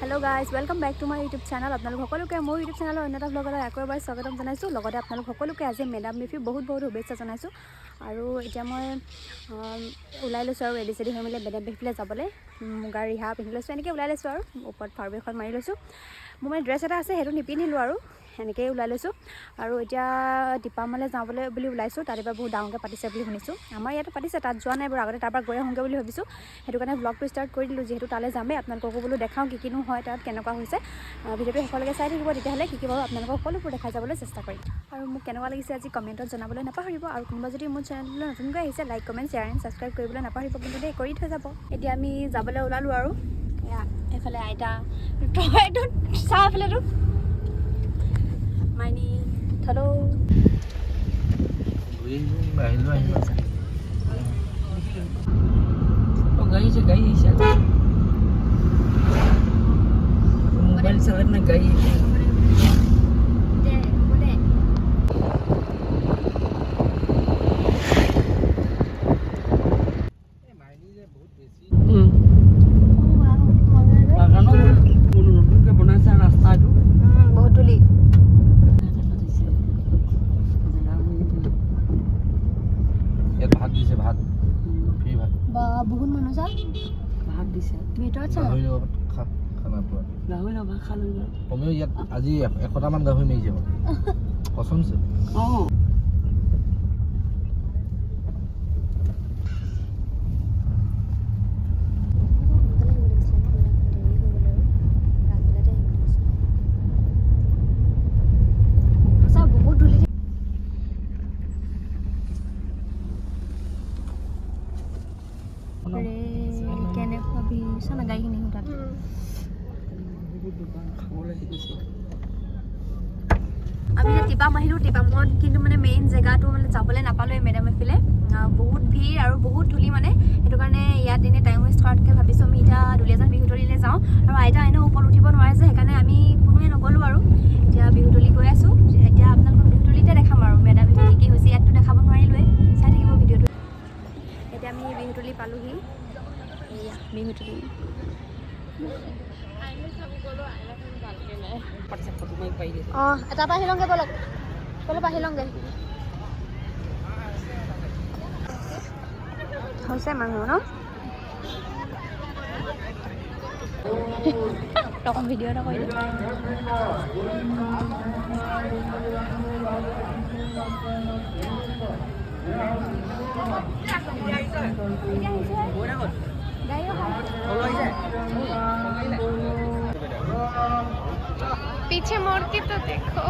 hello guys welcome back to my YouTube channel आपलोक सकलोके मोर यूट्यूब चैनल अन्य এটা ব্লগলৈ আকৌ এবাৰ স্বাগতম জনাইছোঁ লগতে আপোনালোক সকলোকে আজি মেডাম মেফি বহুত শুভেচ্ছা জনাইছোঁ আৰু এতিয়া মই ওলাই লৈছোঁ আৰু ৰেডি চেডি হৈ মেলি মেডাম মেফিলৈ যাবলৈ মুগাৰ ৰিহা পিন্ধি লৈছোঁ এনেকৈ ওলাই লৈছোঁ আৰু ওপৰত ফাৰ্বি এখন মাৰি লৈছোঁ মোৰ মানে ড্ৰেছ এটা আছে সেইটো নিপিন্ধিলোঁ আৰু এনেকৈ ওলাই লৈছোঁ আৰু এতিয়া দীপামলৈ যাবলৈ বুলি ওলাইছোঁ তাত এবাৰ বহুত ডাঙৰকৈ পাতিছে বুলি শুনিছোঁ আমাৰ ইয়াতে পাতিছে তাত যোৱা নাই বাৰু আগতে তাৰ পৰা গৈ আহোঁগৈ বুলি ভাবিছোঁ সেইটো কাৰণে ব্লগটো ষ্টাৰ্ট কৰি দিলোঁ যিহেতু তালৈ যামেই আপোনালোককো বোলো দেখাওঁ কি কিনো হয় তাত কেনেকুৱা হৈছে ভিডিঅ'টো শেষলৈকে চাই থাকিব তেতিয়াহ'লে কি বাৰু আপোনালোকক সকলোবোৰ দেখাই যাবলৈ চেষ্টা কৰিম আৰু মোক কেনেকুৱা লাগিছে আজি কমেণ্টত জনাবলৈ নাপাহৰিব আৰু কোনোবা যদি মোৰ চেনেললৈ নতুনকৈ আহিছে like comment share and subscribe কৰিবলৈ নাপাহৰিব কিন্তু দেই কৰি থৈ যাব এতিয়া আমি যাবলৈ ওলালোঁ আৰু এইফালে আইতা এইটো চাহ এইফালেতো মাইনী হেল্ল' गाई से मोबाइल चला ना गाई বহুত মানুহ যা ভাত দিছে ভিতৰত চা খানা পোৱা গাহৰি না ভাত খালো কমেও ইয়াত আজি 100টামান গাহৰি মাৰিছে কচমছে কেনেকুৱা ভিৰ না গাড়ীখিনি তাত আমি যে টিপাম আহিলোঁ টিপামত কিন্তু মানে মেইন জেগাটো মানে যাবলৈ নাপালোঁ মেডাম এফালে বহুত ভিৰ আৰু বহুত ধূলি মানে সেইটো কাৰণে ইয়াত এনেই টাইম ৱেষ্ট কৰাতকৈ ভাবিছোঁ আমি এতিয়া দুলীয়াজান বিহুতলীলৈ যাওঁ আৰু আইতা এনেও ওপৰত উঠিব নোৱাৰে যে সেইকাৰণে আমি কোনোৱে নগ'লোঁ আৰু এতিয়া বিহুতলী গৈ আছোঁ এতিয়া আপোনালোকক বিহুতলীতে দেখাম আৰু মেডাম এফালে কি কি হৈছে ইয়াততো দেখাব নোৱাৰিলোৱে চাই থাকিব ভিডিঅ'টো এতিয়া আমি বিহুতলী পালোহি এয়া বিহুতলী অঁ এটাৰ পৰা আহি লওঁগৈ ব'লক আহি লওঁগৈ হৈছে মানুহ ন অকণ ভিডিঅ' এটা কৰি पीछे मोड़ के तो देखो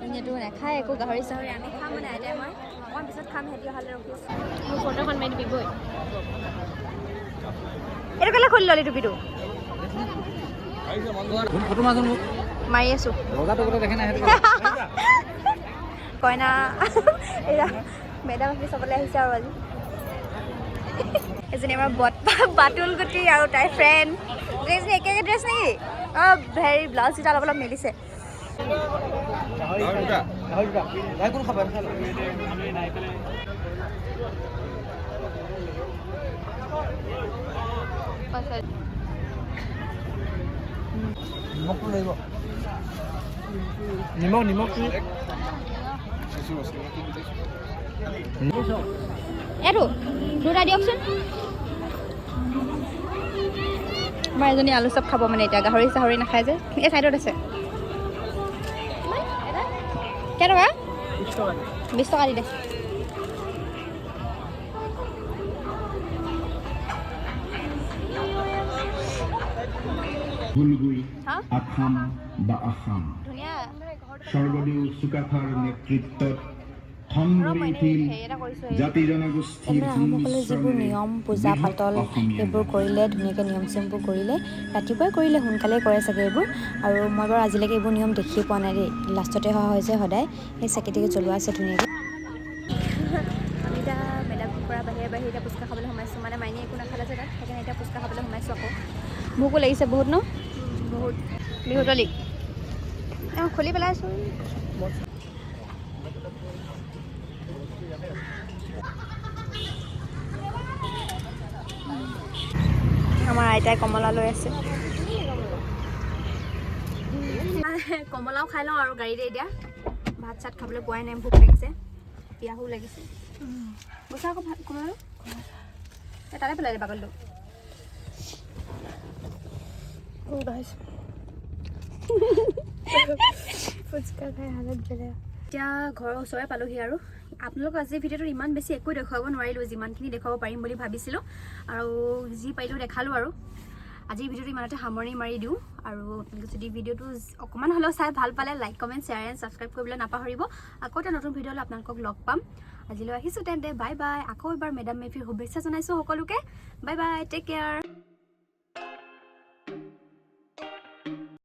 এনেইতো নাখায় একো গাহৰি চাহৰি আমি খাম মানে আইতাই মই অকণমান পিছত খাম সিহঁতি অহালৈ ৰখি আছোঁ মোৰ ফটোখন মাৰি দিবি গৈ এইটো কেলৈ খুলি ল'লি টুপিটো মাৰি আছোঁ কইনা এয়া মেডাম আপুনি চাবলৈ আহিছে আৰু আজি এজনী আমাৰ বাতুল গুটি আৰু তাইৰ ফ্ৰেণ্ড গোটেইজনী একে একে ড্ৰেছ নেকি অঁ হেৰি ব্লাউজ কেইটা অলপ অলপ মিলিছে নিমখ এইটো দুটা দিয়কচোন আমাৰ এজনী আলু চপ খাব মানে এতিয়া গাহৰি চাহৰি নাখায় যে এই চাইডত আছে কেইটকা 20 টকা দি দে গুলগুল আখাম বা আসাম স্বৰ্গদেউ চুকাফাৰ নেতৃত্বত জাতি জনগোষ্ঠীৰ আহোমসকলে যিবোৰ নিয়ম পূজা পাতল এইবোৰ কৰিলে ধুনীয়াকৈ নিয়ম চিয়মবোৰ কৰিলে ৰাতিপুৱাই কৰিলে সোনকালে কৰে চাগে এইবোৰ আৰু মই বাৰু আজিলৈকে এইবোৰ নিয়ম দেখি পোৱা নাই দেই লাষ্টতে হোৱা হৈছে সদায় সেই চাকি তাকি জ্বলোৱা আছে ধুনীয়াকৈ আমি এতিয়া মেডামৰ পৰা বাহিৰে বাহিৰে বাহিৰে এতিয়া ফুচকা খাবলৈ সোমাইছোঁ মানে মাইনী একো নাখালে যে তাত সেইকাৰণে এতিয়া ফুচকা খাবলৈ সোমাইছোঁ আকৌ ভোকো লাগিছে বহুত ন বহুত বিহুতলি খুলি পেলাইছোঁ আমাৰ আইতাই কমলা লৈ আছে কমলাও খাই লওঁ আৰু গাড়ীতে এতিয়া ভাত চাত খাবলৈ পোৱাই নাই ভোক লাগিছে পিয়াহো লাগিছে বচা আকৌ ভাত কমলা তাতে পেলাই দে বাকলিটো ফুচকা খাই হালত বেলেগ এতিয়া ঘৰৰ ওচৰে পালোহি আৰু আপোনালোকক আজিৰ ভিডিঅ'টোত ইমান বেছি একো দেখুৱাব নোৱাৰিলোঁ যিমানখিনি দেখুৱাব পাৰিম বুলি ভাবিছিলোঁ আৰু যি পাৰিলোঁ দেখালোঁ আৰু আজিৰ ভিডিঅ'টো ইমানতে সামৰণি মাৰি দিওঁ আৰু যদি ভিডিঅ'টো অকণমান হ'লেও চাই ভাল পালে like comment share and subscribe কৰিবলৈ নাপাহৰিব আকৌ এটা নতুন ভিডিঅ'লৈ আপোনালোকক লগ পাম আজিলৈ আহিছোঁ তেন্তে বাই বাই আকৌ এবাৰ মেডাম মেফিৰ শুভেচ্ছা জনাইছোঁ সকলোকে বাই বাই টেক কেয়াৰ